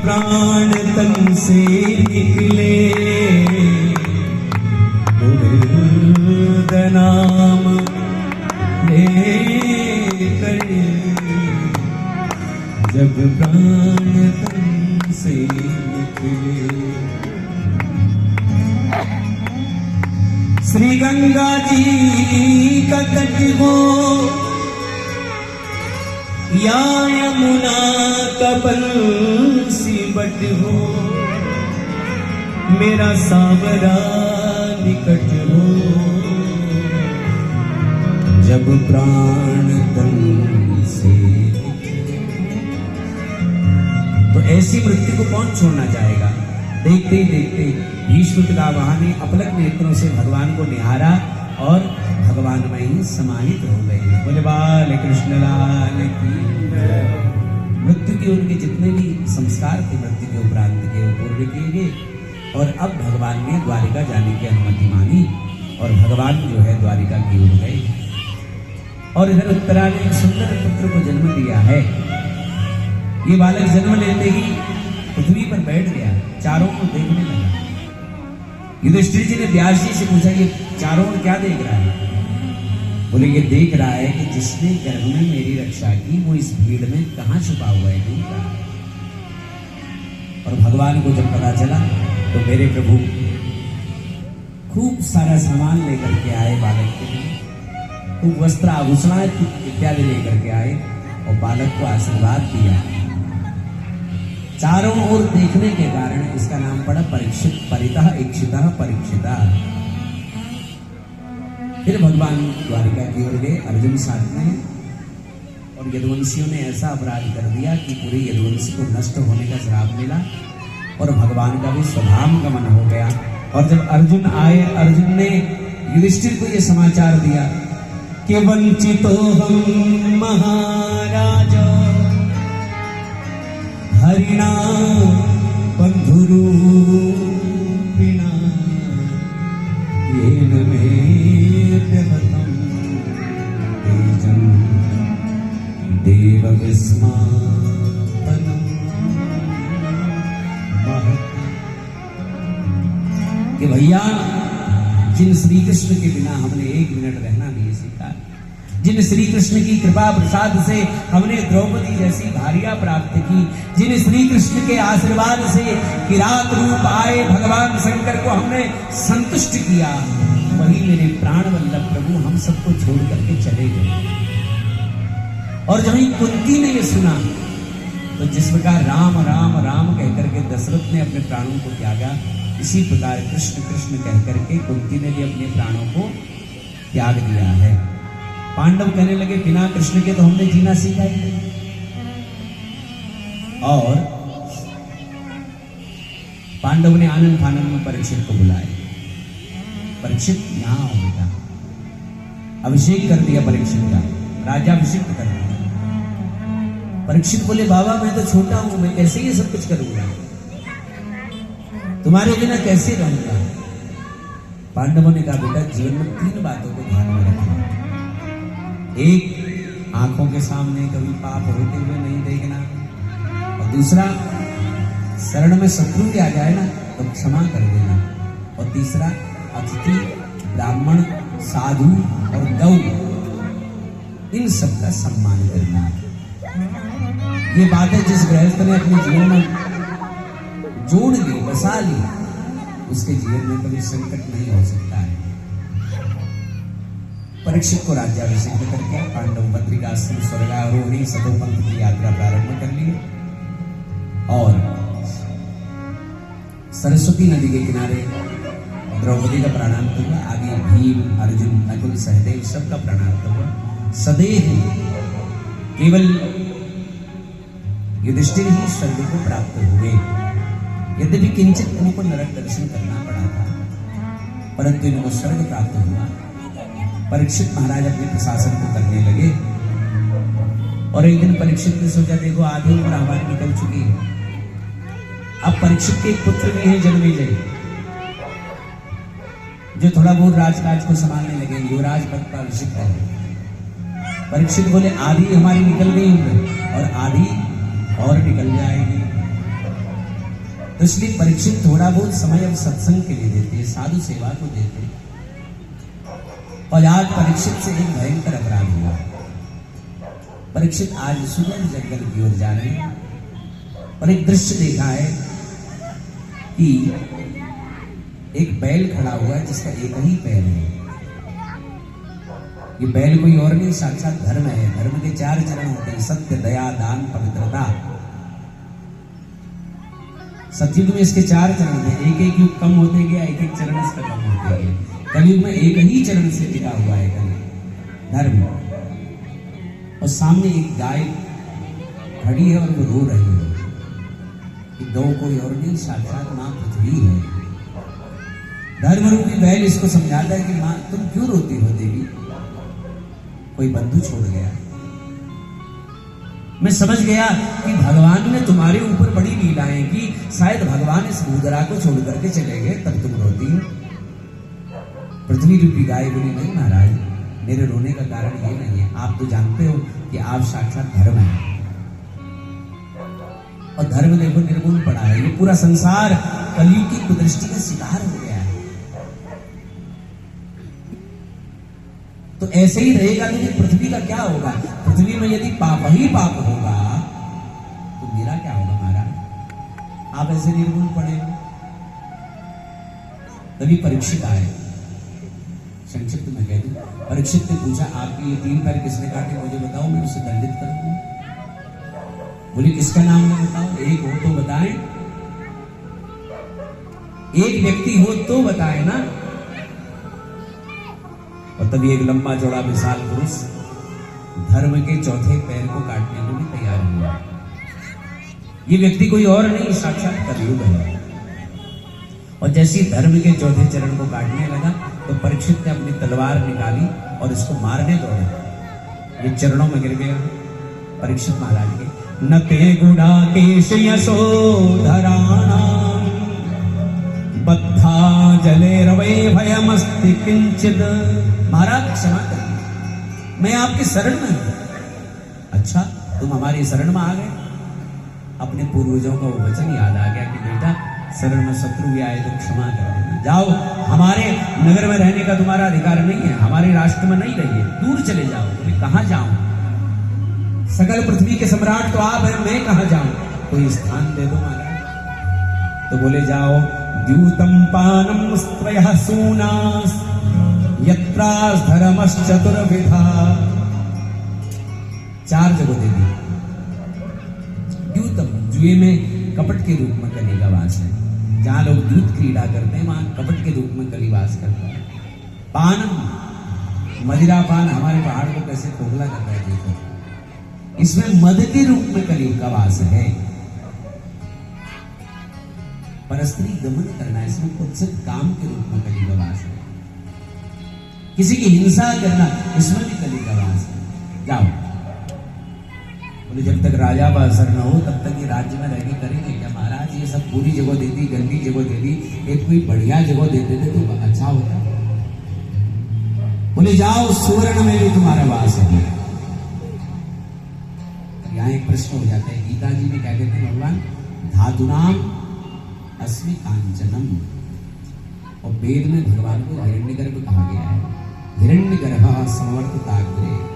प्राण तन से निकले बुद्ध नाम लेकर, जब प्राण तन से निकले। श्री गंगा जी का तट हो या यमुना का बंसी बट हो, मेरा सावरा निकट हो, जब प्राण तन से। तो ऐसी मृत्यु को कौन छोड़ना चाहेगा। देखते ही देखते भीष्म पितामह ने अपलक नेत्रों से भगवान को निहारा और भगवान में ही समाहित हो गए। बोले बाल कृष्ण लाल की। मृत्यु के उनके जितने भी संस्कार थे मृत्यु के उपरांत के वो पूर्ण किए गए और अब भगवान ने द्वारिका जाने की अनुमति मांगी और भगवान जो है द्वारिका की ओर गए। और इधर उत्तरा ने एक सुंदर पुत्र को जन्म दिया है। ये बालक जन्म लेते ही पृथ्वी पर बैठ गया, चारों को देखने लगा। युधिष्ठिर जी ने व्यास जी से पूछा, ये चारों ओर क्या देख रहा है। बोले ये देख रहा है कि जिसने गर्भ में मेरी रक्षा की वो इस भीड़ में कहां छुपा हुआ है, नहीं रहा। और भगवान को जब पता चला तो मेरे प्रभु खूब सारा सामान लेकर के आए बालक के लिए, खूब वस्त्र आभूषण इत्यादि लेकर के आए और बालक को आशीर्वाद दिया। चारों ओर देखने के कारण इसका नाम पड़ा परीक्षित, परितः इक्षितः परीक्षिता। फिर भगवान द्वारिका की ओर गए, अर्जुन साथ में, और यदुवंशियों ने ऐसा अपराध कर दिया कि पूरे यदुवंश को नष्ट होने का श्राप मिला और भगवान का भी स्वधाम गमन हो गया। और जब अर्जुन आए, अर्जुन ने युधिष्ठिर को यह समाचार दिया कि वंचितो हम महाराज हरिणा बंधुरूपिणा येन मे व्यहतं तेजं देवविस्मापनं महत्। कि भैया जिन श्री कृष्ण के बिना हमने एक मिनट रहना नहीं सीखा, जिन श्री कृष्ण की कृपा प्रसाद से हमने द्रौपदी जैसी भार्या प्राप्त की, जिन श्री कृष्ण के आशीर्वाद से किरात रूप आए भगवान शंकर को हमने संतुष्ट किया, वही मेरे प्राण वल्लभ प्रभु हम सबको छोड़ करके चले गए। और जब कुंती ने ये सुना तो जिस प्रकार राम राम राम कहकर के दशरथ ने अपने प्राणों को त्यागा, इसी प्रकार कृष्ण कृष्ण कहकर के कुंती ने भी अपने प्राणों को त्याग दिया है। पांडव कहने लगे बिना कृष्ण के तो हमने जीना सीखा ही नहीं। और पांडव ने आनंद फानंद में परीक्षित को बुलाए। परीक्षित यहां आओ बेटा। अभिषेक कर दिया परीक्षित का, राज्याभिषेक कर दिया। परीक्षित बोले बाबा मैं तो छोटा हूं, मैं कैसे ये सब कुछ करूंगा, तुम्हारे बिना कैसे रहूंगा। पांडवों ने कहा बेटा जीवन में 3 बातों को ध्यान में रखना। एक, आंखों के सामने कभी पाप होते हुए नहीं देखना, और दूसरा शरण में शत्रु भी आ जाए ना तो क्षमा कर देना, और तीसरा अतिथि ब्राह्मण साधु और गौ इन सब का सम्मान करना। ये बातें जिस गृहस्थ ने अपने जीवन में जोड़ ली, बसा ली, उसके जीवन में कभी संकट नहीं हो सकता है। परीक्षित को राज्याभिषेक करके पांडव बद्रिकाश्रम स्वर्गारोहणी सतोपंथ की यात्रा प्रारंभ कर ली और सरस्वती नदी के किनारे द्रौपदी का प्राणांत हुआ। आगे भीम, अर्जुन, नकुल, सहदेव सबका प्राणांत हुआ। सदैव केवल युधिष्ठिर ही स्वर्ग को प्राप्त हुए। यद्यपि किंचित उनको नरक दर्शन करना पड़ा था, परंतु इनको स्वर्ग प्राप्त हुआ। परीक्षित महाराज अपने प्रशासन को करने लगे और एक दिन परीक्षित ने सोचा देखो आधी उम्र हमारी निकल चुकी है, अब परीक्षित के एक पुत्र भी है जन्मेजय, जो थोड़ा बहुत राजकाज को संभालने लगे, युवराज पद पर अभिषिक्त है। परीक्षित बोले आधी हमारी निकल गई उम्र और आधी और निकल जाएगी, तो इसलिए परीक्षित थोड़ा बहुत समय अब सत्संग के लिए देते हैं, साधु सेवा को देते हैं। और आज परीक्षित से एक भयंकर अपराध हुआ। परीक्षित आज सुबह जंगल की ओर जा रहे हैं और एक दृश्य देखा है कि एक बैल खड़ा हुआ है जिसका एक ही पैर है। ये बैल कोई और नहीं, साक्षात धर्म है। धर्म के 4 चरण होते हैं, सत्य, दया, दान, पवित्रता। सतयुग में इसके 4 चरण थे, एक एक युग कम होते गया, एक एक चरण इसका कम होते गया। कलयुग में एक ही चरण से टिका हुआ है धर्म। और सामने एक गाय खड़ी है और वो रो रही है कि गौ कोई और नहीं, साक्षात मां पृथ्वी है। धर्म रूपी बैल इसको समझाता है कि मां तुम क्यों रोती हो देवी, कोई बंधु छोड़ गया। मैं समझ गया कि भगवान ने तुम्हारे ऊपर बड़ी लीलाएं की, शायद भगवान इस भूदरा को छोड़ करके चले गए, तब तुम रोती हो। पृथ्वी रूपी गाय बोली, नहीं महाराज, मेरे रोने का कारण ये नहीं है, आप तो जानते हो कि आप साक्षात धर्म है। और धर्म देखो निर्गुण पड़ा है, ये पूरा संसार कलयुग की कुदृष्टि का शिकार हो गया है। तो ऐसे ही रहेगा तो पृथ्वी का क्या होगा? पृथ्वी में यदि पाप ही पाप होगा तो मेरा क्या होगा महाराज? आप ऐसे निर्गुण पड़े हो। तभी परीक्षित आए। संक्षिप्त में कह दूं, परीक्षित ने पूछा, आपके ये 3 पैर किसने काटे, मुझे बताओ, मैं उसे दंडित कर दूं। बोले किसका नाम है बताओ, एक हो तो बताएं, एक व्यक्ति हो तो बताए ना। और तभी एक लंबा चौड़ा विशाल पुरुष धर्म के 4थे पैर को काटने को भी तैयार हुआ। ये व्यक्ति कोई और नहीं, साक्षात कलयुग है। और जैसे ही धर्म के 4थे चरण को काटने लगा तो परीक्षित ने अपनी तलवार निकाली और इसको मारने दौड़े। ये चरणों में गिर गया परीक्षित महाराज के। न ते गुड़ा केश यशो धराणा बद्धा जले रवे भयमस्ति किंचित। महाराज क्षमा करिए, मैं आपकी शरण में हूं। अच्छा, तुम हमारी शरण में आ गए। अपने पूर्वजों का वो वचन याद आ गया कि बेटा शरण में शत्रु भी आए तो क्षमा कर देना, जाओ, हमारे नगर में रहने का तुम्हारा अधिकार नहीं है, हमारे राष्ट्र में नहीं रहिए, दूर चले जाओ। बोले कहां जाऊं, सकल पृथ्वी के सम्राट तो आप हैं, मैं कहां जाऊं, कोई स्थान दे दो महाराज। तो बोले जाओ, द्यूतम पानम स्त्वयः सूनास यत्रास धर्मश्चतुर्विधा। 4 जगह दे दी। द्यूतम, जुए में कपट के रूप में कली का वास है, जहां लोग दूत क्रीड़ा करते हैं वहां कपट के रूप में कली वास करता है। पानम, मदिरा पान हमारे पहाड़ को कैसे खोखला करता है देखो, इसमें मद के रूप में कली का वास है। परस्त्री गमन करना, इसमें कुत्सित काम के रूप में कली का वास है। किसी की हिंसा करना, इसमें भी कली का वास है। जाओ। बोले जब तक राजा का असर न हो तब तक ये राज्य में रहकर करेंगे क्या महाराज? ये सब पूरी जगह दे दी, गंदी जगह दे दी, एक कोई बढ़िया जगह दे देते तो अच्छा होता। बोले जाओ, सुवर्ण में भी तुम्हारा वास है। यहाँ एक प्रश्न हो जाता है, गीता जी में क्या कहते हैं भगवान? धातुनाम अस्मि कांचनम। और वेद में भगवान को हिरण्यगर्भ कहा गया है। हिरण्यगर्भ संवर्तताग्रे।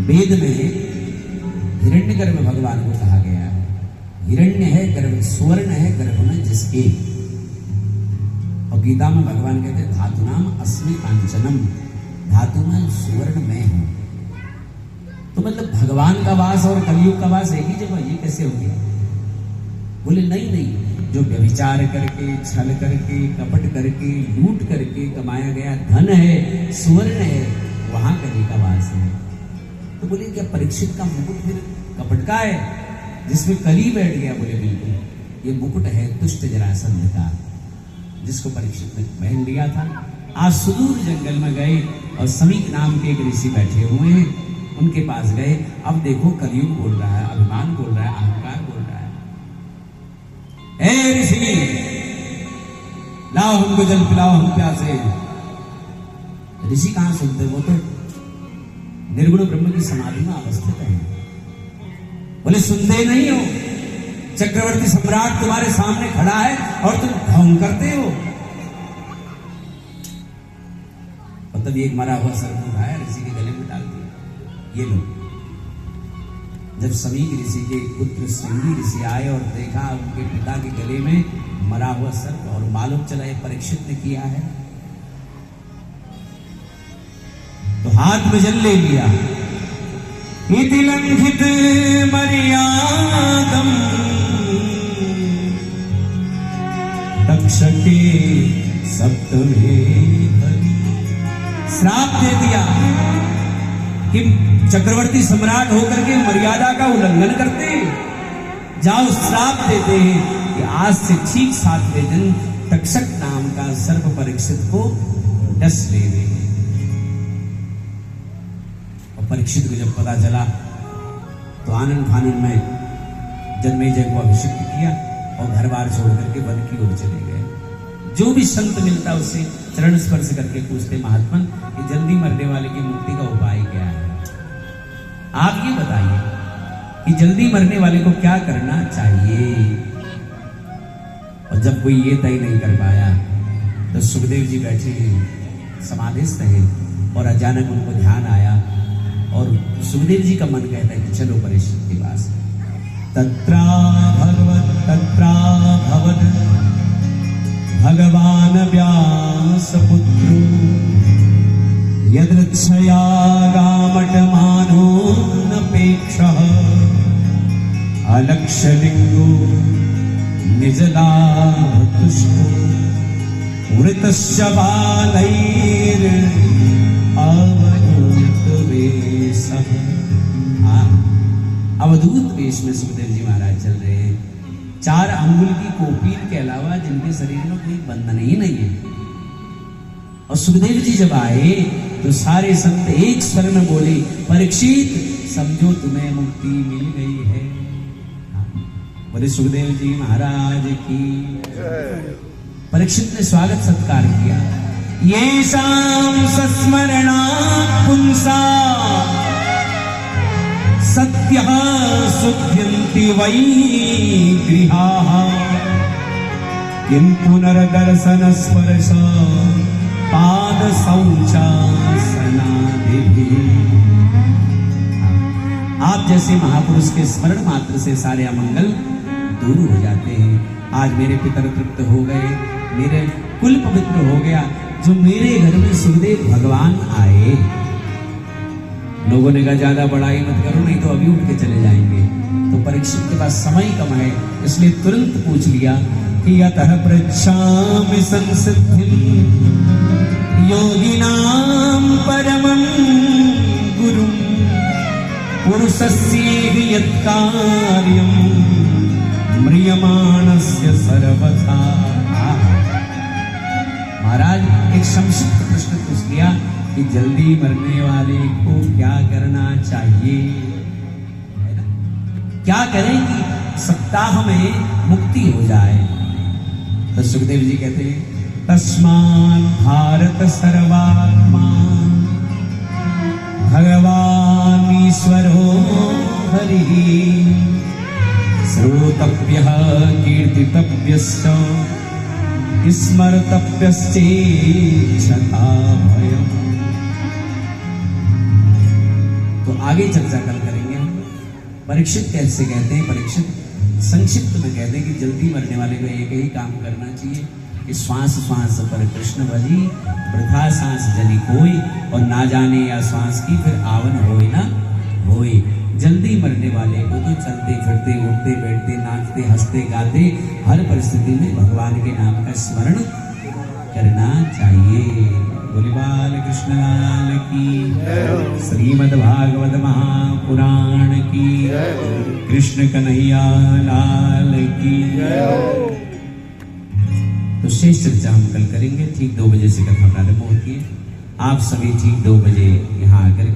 वेद में हिरण्यगर्भ भगवान को कहा गया है। हिरण्य है गर्भ, स्वर्ण है गर्भ में जिसके। और गीता में भगवान कहते हैं धातुनाम अस्मि कांचनम, धातु में स्वर्ण में हूं। तो मतलब भगवान का वास और कलयुग का वास एक ही जगह, ये कैसे हो गया? बोले नहीं नहीं, जो व्यभिचार करके, छल करके, कपट करके, लूट करके कमाया गया धन है, स्वर्ण है, वहां कली का वास है। तो बोले क्या परीक्षित का मुकुट फिर कपट का है जिसमें कली बैठ गया? बोले बिल्कुल, ये मुकुट है दुष्ट जरासंध का, जिसको परीक्षित ने पहन लिया था। आज सुदूर जंगल में गए और समीक नाम के एक ऋषि बैठे हुए हैं, उनके पास गए। अब देखो कलयुग बोल रहा है, अभिमान बोल रहा है, अहंकार बोल रहा है। ए ऋषि, लाओ हमको जल पिलाओ, हम प्यासे। ऋषि कहां सुनते? वो तो निर्गुण ब्रह्म की समाधि में अवस्थित है। बोले सुनते नहीं हो, चक्रवर्ती सम्राट तुम्हारे सामने खड़ा है और तुम ढोंग करते हो। मतलब एक मरा हुआ सर्प उठाया, ऋषि के गले में डाल दिया। ये लो। जब समीक ऋषि के पुत्र श्रृंगी ऋषि आए और देखा उनके पिता के गले में मरा हुआ सर्प, और मालूम चला ये परीक्षित ने किया है, तो हाथ में जल ले लिया। इति लंघित मर्यादम तक्षके सप्तमे बलि। श्राप दे दिया कि चक्रवर्ती सम्राट होकर के मर्यादा का उल्लंघन करते, जाओ श्राप देते हैं कि आज से ठीक 7वें दिन तक्षक नाम का सर्प परीक्षित को डस लेवे। और परीक्षित को जब पता चला तो आनंद फानंद में जन्मेजय को अभिषेक किया और घर बार छोड़ करके वन की ओर चले गए। जो भी संत मिलता उससे चरण स्पर्श करके पूछते, महात्मन कि जल्दी मरने वाले की मुक्ति का उपाय क्या है? आप ये बताइए कि जल्दी मरने वाले को क्या करना चाहिए। और जब कोई ये तय नहीं कर पाया तो सुखदेव जी बैठे समाधिस्थ हैं और अचानक उनको ध्यान आया और सुखदेव जी का मन कहता है कि चलो परीक्षित के पास। तत्रा भगवत भगवान व्यास पुत्रो यदृच्छया गामटमानो नपेक्षः अलक्ष्यलिंगो निजलाभतुष्टो मृतस्य बालैर् अवधूत वेशः। अवधूत वेश में सुखदेव जी महाराज चल रहे हैं। 4 अंगुल की कोपीन के अलावा जिनके शरीर में कोई बंधन ही नहीं है। और सुखदेव जी जब आए तो सारे संत एक स्वर में बोले, परीक्षित समझो तुम्हें मुक्ति मिल गई है। बोले सुखदेव जी महाराज की। परीक्षित ने स्वागत सत्कार किया। ये शाम संस्मरणा पुंसा सत्य शुद्ध्यन्ति वै गृहाः किं पुनर्दर्शन स्पर्श पाद शौचासनादिभिः। आप जैसे महापुरुष के स्मरण मात्र से सारे अमंगल दूर हो जाते हैं। आज मेरे पितर तृप्त हो गए, मेरे कुल पवित्र हो गया, जो मेरे घर में सुखदेव भगवान आए। लोगों ने कहा ज्यादा बड़ाई मत करो नहीं तो अभी उठ के चले जाएंगे। तो परीक्षित के पास समय कम है, इसलिए तुरंत पूछ लिया कि यतः पृच्छामि संसिद्धिं योगिनां परमं गुरुं पुरुषस्येहि यत्कार्यं म्रियमाणस्य सर्वथा। महाराज एक संक्षिप्त प्रश्न पूछ लिया कि जल्दी मरने वाले को क्या करना चाहिए, क्या करें कि सप्ताह में मुक्ति हो जाए। तो सुखदेव जी कहते हैं तस्मात् भारत सर्वात्मा भगवान ईश्वरो हरिः श्रोतव्यः कीर्तितव्यश्च स्मर्तव्यश्चेच्छता भयम्। तो आगे चर्चा कल करेंगे हम। परीक्षित कैसे कहते हैं? परीक्षित संक्षिप्त में कहते हैं कि जल्दी मरने वाले को एक ही काम करना चाहिए कि श्वास श्वास पर कृष्ण भजी वृथा सांस जली कोई, और ना जाने या श्वास की फिर आवन होए ना होए। जल्दी मरने वाले को तो चलते फिरते उठते बैठते नाचते हंसते गाते हर परिस्थिति में भगवान के नाम का स्मरण करना चाहिए। बोले बाल कृष्ण लाल की, श्रीमद् भागवत महापुराण की, कृष्ण कन्हैया लाल की। तो शेष चर्चा हम कल करेंगे। ठीक 2 बजे से कथा प्रारंभ होती है। आप सभी ठीक 2 बजे यहाँ आकर के